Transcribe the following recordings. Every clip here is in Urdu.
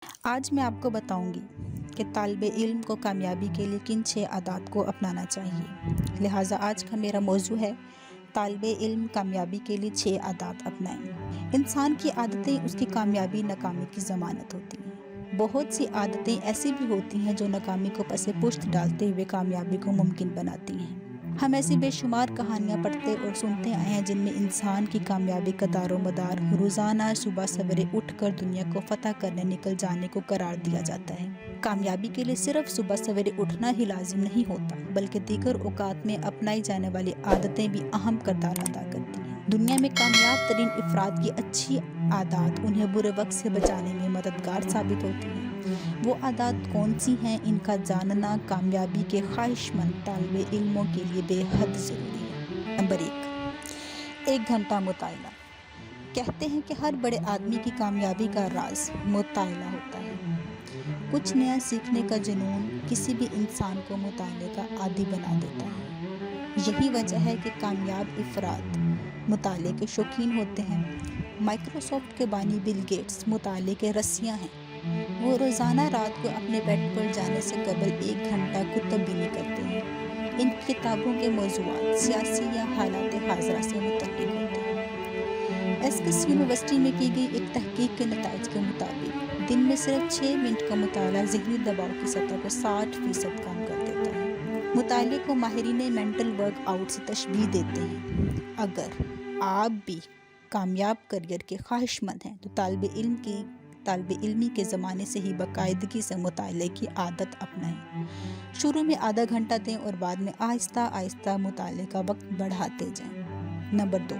آج میں آپ کو بتاؤں گی کہ طالب علم کو کامیابی کے لیے کن 6 عادات کو اپنانا چاہیے۔ لہٰذا آج کا میرا موضوع ہے طالب علم کامیابی کے لیے 6 عادات اپنائیں۔ انسان کی عادتیں اس کی کامیابی ناکامی کی ضمانت ہوتی ہیں۔ بہت سی عادتیں ایسی بھی ہوتی ہیں جو ناکامی کو پس پشت ڈالتے ہوئے کامیابی کو ممکن بناتی ہیں۔ ہم ایسی بے شمار کہانیاں پڑھتے اور سنتے آئے ہیں جن میں انسان کی کامیابی کا دار و مدار روزانہ صبح سویرے اٹھ کر دنیا کو فتح کرنے نکل جانے کو قرار دیا جاتا ہے۔ کامیابی کے لیے صرف صبح سویرے اٹھنا ہی لازم نہیں ہوتا، بلکہ دیگر اوقات میں اپنائی جانے والی عادتیں بھی اہم کردار ادا کرتی ہیں۔ دنیا میں کامیاب ترین افراد کی اچھی عادات انہیں برے وقت سے بچانے میں مددگار ثابت ہوتی ہیں۔ وہ عادات کون سی ہیں، ان کا جاننا کامیابی کے خواہش مند طالب علموں کے لیے بے حد ضروری ہے۔ نمبر 1 گھنٹہ مطالعہ۔ کہتے ہیں کہ ہر بڑے آدمی کی کامیابی کا راز مطالعہ ہوتا ہے۔ کچھ نیا سیکھنے کا جنون کسی بھی انسان کو مطالعے کا عادی بنا دیتا ہے۔ یہی وجہ ہے کہ کامیاب افراد مطالعے کے شوقین ہوتے ہیں۔ مائیکروسافٹ کے بانی بل گیٹس مطالعے کے رسیاں ہیں۔ وہ روزانہ رات کو اپنے بیڈ پر جانے سے قبل 1 گھنٹہ کتب بینی کرتے ہیں۔ ان کتابوں کے موضوعات سیاسی یا حالات حاضرہ سے متعلق ہوتے ہیں۔ ایسکس یونیورسٹی میں کی گئی ایک تحقیق کے نتائج کے مطابق دن میں صرف 6 منٹ کا مطالعہ ذہنی دباؤ کی سطح کو 60% کم کر دیتا ہے۔ مطالعے کو ماہرین مینٹل ورک آؤٹ سے تشبیہ دیتے ہیں۔ اگر آپ بھی کامیاب کیریئر کے خواہش مند ہیں تو طالب علمی کے زمانے سے ہی باقاعدگی سے مطالعے کی عادت اپنائیں۔ شروع میں آدھا گھنٹہ دیں اور بعد میں آہستہ آہستہ مطالعے کا وقت بڑھاتے جائیں۔ نمبر 2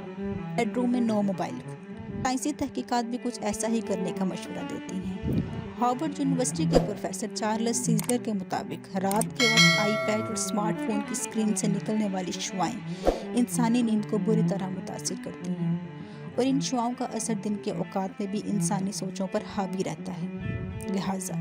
بیڈ روم میں نو موبائل فون۔ سائنسی تحقیقات بھی کچھ ایسا ہی کرنے کا مشورہ دیتی ہیں۔ ہارورڈ یونیورسٹی کے پروفیسر چارلس سیزلر کے مطابق رات کے وقت آئی پیڈ اور اسمارٹ فون کی اسکرین سے نکلنے والی شعاعیں انسانی نیند کو بری طرح متاثر کرتی ہیں، اور ان شعاعوں کا اثر دن کے اوقات میں بھی انسانی سوچوں پر حاوی رہتا ہے۔ لہٰذا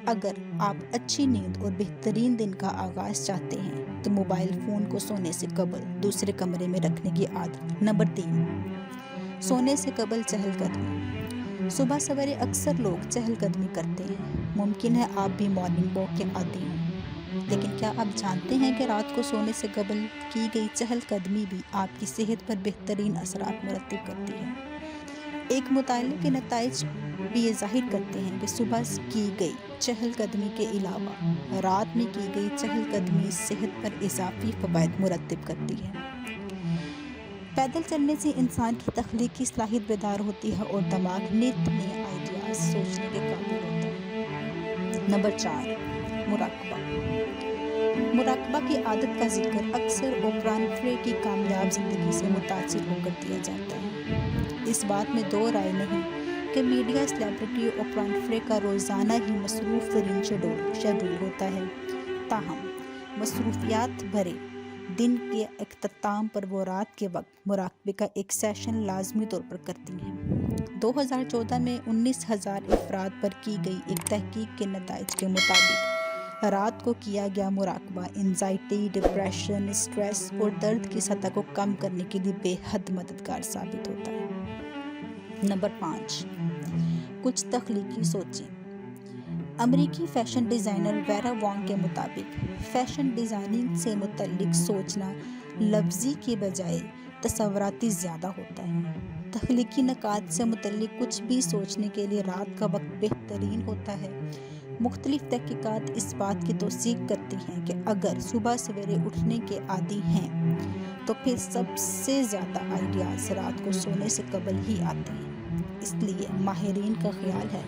اگر آپ اچھی نیند اور بہترین دن کا آغاز چاہتے ہیں تو موبائل فون کو سونے سے قبل دوسرے کمرے میں رکھنے کی عادت۔ نمبر 3 سونے سے قبل چہل قدمی۔ صبح سویرے اکثر لوگ چہل قدمی کرتے ہیں۔ ممکن ہے آپ بھی مارننگ واک کے عادی ہوں، لیکن کیا آپ جانتے ہیں کہ رات کو سونے سے قبل کی گئی چہل قدمی بھی آپ کی صحت پر بہترین اثرات مرتب کرتی ہے؟ ایک مطالعے کے نتائج بھی یہ ظاہر کرتے ہیں کہ صبح کی گئی چہل قدمی کے علاوہ رات میں کی گئی چہل قدمی صحت پر اضافی فوائد مرتب کرتی ہے۔ پیدل چلنے سے انسان کی تخلیقی صلاحیت بیدار ہوتی ہے اور دماغ نت نئے آئیڈیاز سوچنے کے قابل ہوتا ہے۔ نمبر 4 مراقبہ۔ مراقبہ کی عادت کا ذکر اکثر اوپرا ونفرے کی کامیاب زندگی سے متاثر ہو کر دیا جاتا ہے۔ اس بات میں دو رائے نہیں کہ میڈیا سیلیبریٹی اوپرا ونفرے کا روزانہ ہی مصروف ترین شیڈول ہوتا ہے، تاہم مصروفیات بھرے دن کے اختتام پر وہ رات کے وقت مراقبے کا ایک سیشن لازمی طور پر کرتی ہیں۔ 2014 میں 19,000 افراد پر کی گئی ایک تحقیق کے نتائج کے مطابق رات کو کیا گیا مراقبہ اینزائٹی، ڈپریشن، اسٹریس اور درد کی سطح کو کم کرنے کے لیے بے حد مددگار ثابت ہوتا ہے۔ نمبر 5 کچھ تخلیقی سوچیں۔ امریکی فیشن ڈیزائنر ویرا وانگ کے مطابق فیشن ڈیزائننگ سے متعلق سوچنا لفظی کے بجائے تصوراتی زیادہ ہوتا ہے۔ تخلیقی نکات سے متعلق کچھ بھی سوچنے کے لیے رات کا وقت بہترین ہوتا ہے۔ مختلف تحقیقات اس بات کی توثیق کرتی ہیں کہ اگر صبح سویرے اٹھنے کے عادی ہیں تو پھر سب سے زیادہ آئیڈیاز رات کو سونے سے قبل ہی آتے ہیں۔ اس لیے ماہرین کا خیال ہے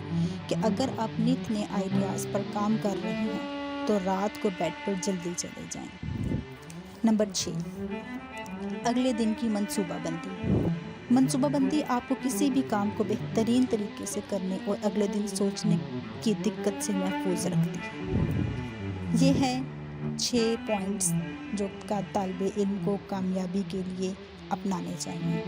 کہ اگر آپ نت نئے آئیڈیاز پر کام کر رہے ہیں تو رات کو بیڈ پر جلدی چلے جائیں۔ نمبر 6 اگلے دن کی منصوبہ بندی۔ منصوبہ بندی آپ کو کسی بھی کام کو بہترین طریقے سے کرنے اور اگلے دن سوچنے کی دقت سے محفوظ رکھتی ہے۔ یہ ہیں 6 پوائنٹس جو طالب علم کو کامیابی کے لیے اپنانے چاہیے۔